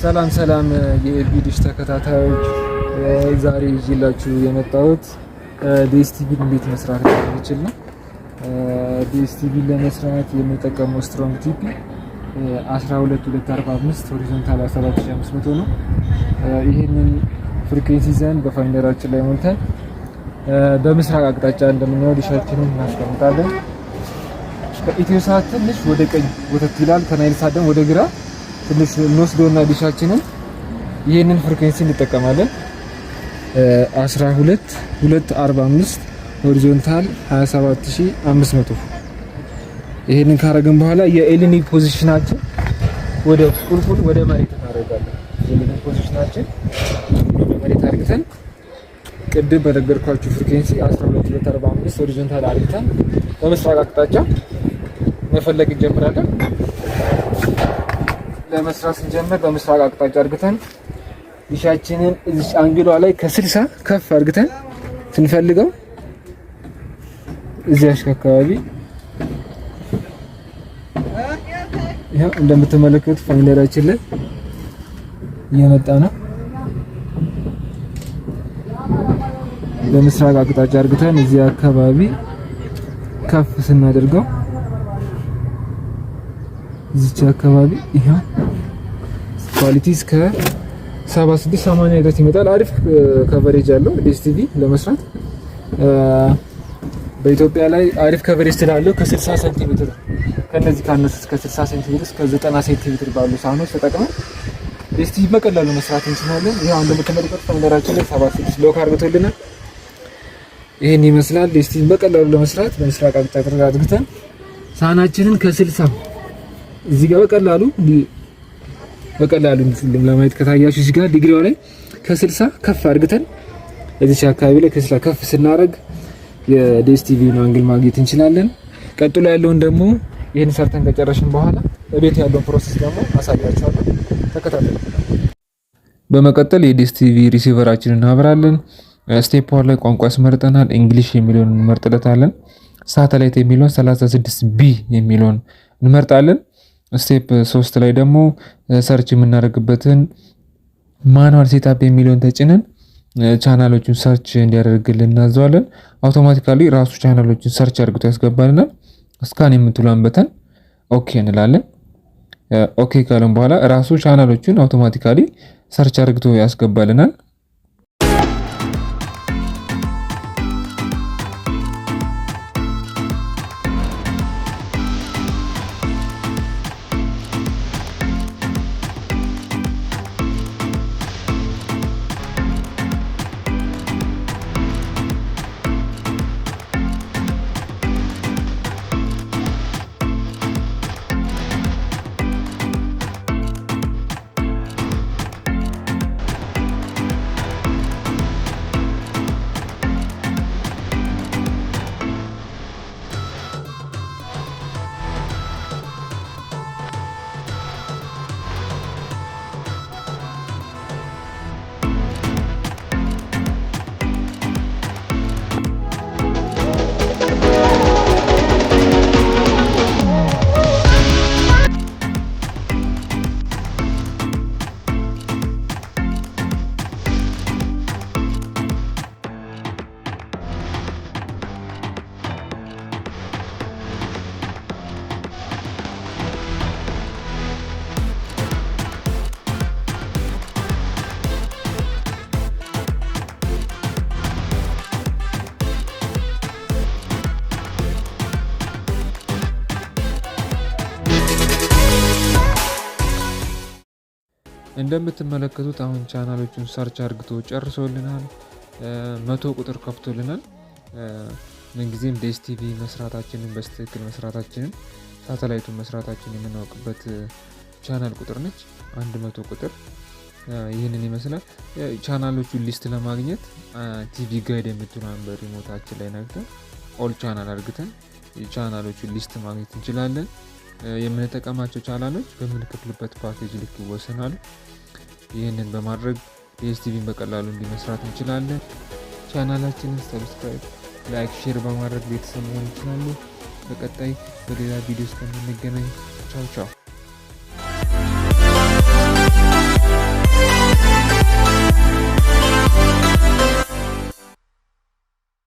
ሰላም የኤልቢ ዲሽ ተከታታዮች፣ ዛሬ ይዤላችሁ የመጣሁት ዲኤስቲቪ እንዴት መስራት እንደምንችል ነው። ዲኤስቲቪ ለመስራት የምንጠቀመው ስትሮንግ ቲፒ 12245 ሆሪዞንታል 17500 ነው። ይሄንን ፍሪኩዌንሲ ይዘን በፋይንደራችን ላይ ሞልተን በምስራቅ አቅጣጫ እንደምናየው ዲሻችንን እናስቀምጣለን። ከኢትዮ ሰዓት ትንሽ ወደ ቀኝ ወተት ይላል፣ ከናይል ሰዓት ደግሞ ወደ ግራ ትንሽ እንወስደውና ዲሻችንን ይሄንን ፍሪኩዌንሲ እንጠቀማለን። 12245 ሆሪዞንታል 27500 ይሄንን ካረግን በኋላ የኤልኒ ፖዚሽናችን ወደ ቁልቁል ወደ መሬት እናደርጋለን። የኤልኒ ፖዚሽናችን ወደ መሬት አድርገን ቅድም በነገርኳችሁ ፍሪኩዌንሲ 12245 ሆሪዞንታል አድርገን በምስራቅ አቅጣጫ መፈለግ እንጀምራለን። ለመስራት ስንጀምር በምስራቅ አቅጣጫ አድርገን ዲሻችንን እዚህ አንግሏ ላይ ከ60 ከፍ አድርገን ስንፈልገው እዚህ አካባቢ ይሄው እንደምትመለከቱት ፋይንደራችን ላይ እየመጣ ነው። በምስራቅ አቅጣጫ አድርገን እዚህ አካባቢ ከፍ ስናደርገው እዚህ አካባቢ ይሄው ኳሊቲ እስከ 76-80 ድረስ ይመጣል። አሪፍ ከቨሬጅ አለው ዲኤስቲቪ ለመስራት። በኢትዮጵያ ላይ አሪፍ ከቨሬጅ ስላለው ከ60 ሴንቲሜትር ከነዚህ ካነሱ እስከ 60 ሴንቲሜትር እስከ 90 ሴንቲሜትር ባሉ ሳህኖች ተጠቅመን ዲኤስቲቪ በቀላሉ መስራት እንችላለን። ይሄው እንደምትመለከቱት ፋይንደራችን ላይ 76 ሎክ አድርጎልናል። ይሄን ይመስላል። ዲኤስቲቪ በቀላሉ ለመስራት በምስራቅ አቅጣጫ አድርገን ሳህናችንን ከ60 እዚህ ጋር በቀላሉ ለማየት ከታያችሁ እዚህ ጋር ዲግሪዋ ላይ ከ60 ከፍ አድርገን እዚህ አካባቢ ላይ ከ60 ከፍ ስናደርግ የዲኤስቲቪ አንግል ማግኘት እንችላለን። ቀጥሎ ያለውን ደግሞ ይሄን ሰርተን ከጨረስን በኋላ በቤት ያለውን ፕሮሰስ ደግሞ አሳያችኋለሁ። ተከታተሉ። በመቀጠል የዲኤስቲቪ ሪሲቨራችንን እናበራለን። ስቴፕ 1 ላይ ቋንቋ ያስመርጠናል። እንግሊሽ የሚለውን እንመርጥለታለን። ሳተላይት የሚለውን 36B የሚለውን እንመርጣለን። ስቴፕ 3 ላይ ደግሞ ሰርች የምናደርግበትን ማኑዋል ሴትአፕ የሚለውን ተጭነን ቻናሎቹን ሰርች እንዲያደርግልን እናዘዋለን። አውቶማቲካሊ ራሱ ቻናሎቹን ሰርች አድርግቶ ያስገባልናል። ስካን የምትሏን በተን ኦኬ እንላለን። ኦኬ ካለን በኋላ ራሱ ቻናሎቹን አውቶማቲካሊ ሰርች አድርግቶ ያስገባልናል። እንደምትመለከቱት አሁን ቻናሎቹን ሰርች አድርግቶ ጨርሶልናል። 100 ቁጥር ከፍቶልናል። ምንጊዜም ዲኤስቲቪ መስራታችንን በስትክክል መስራታችንን ሳተላይቱን መስራታችንን የምናውቅበት ቻናል ቁጥር ነች 100 ቁጥር። ይህንን ይመስላል። ቻናሎቹን ሊስት ለማግኘት ቲቪ ጋይድ የምትሏን በሪሞታችን ላይ ነግተን ኦል ቻናል አድርገን ቻናሎቹን ሊስት ማግኘት እንችላለን። የምንጠቀማቸው ቻናሎች በምንከፍልበት ፓኬጅ ልክ ይወሰናሉ። ይህንን በማድረግ ዲኤስቲቪን በቀላሉ እንዲመስራት እንችላለን። ቻናላችንን ሰብስክራይብ፣ ላይክ፣ ሼር በማድረግ ቤተሰብ መሆን ይችላሉ። በቀጣይ በሌላ ቪዲዮ እስከምንገናኝ ቻው ቻው።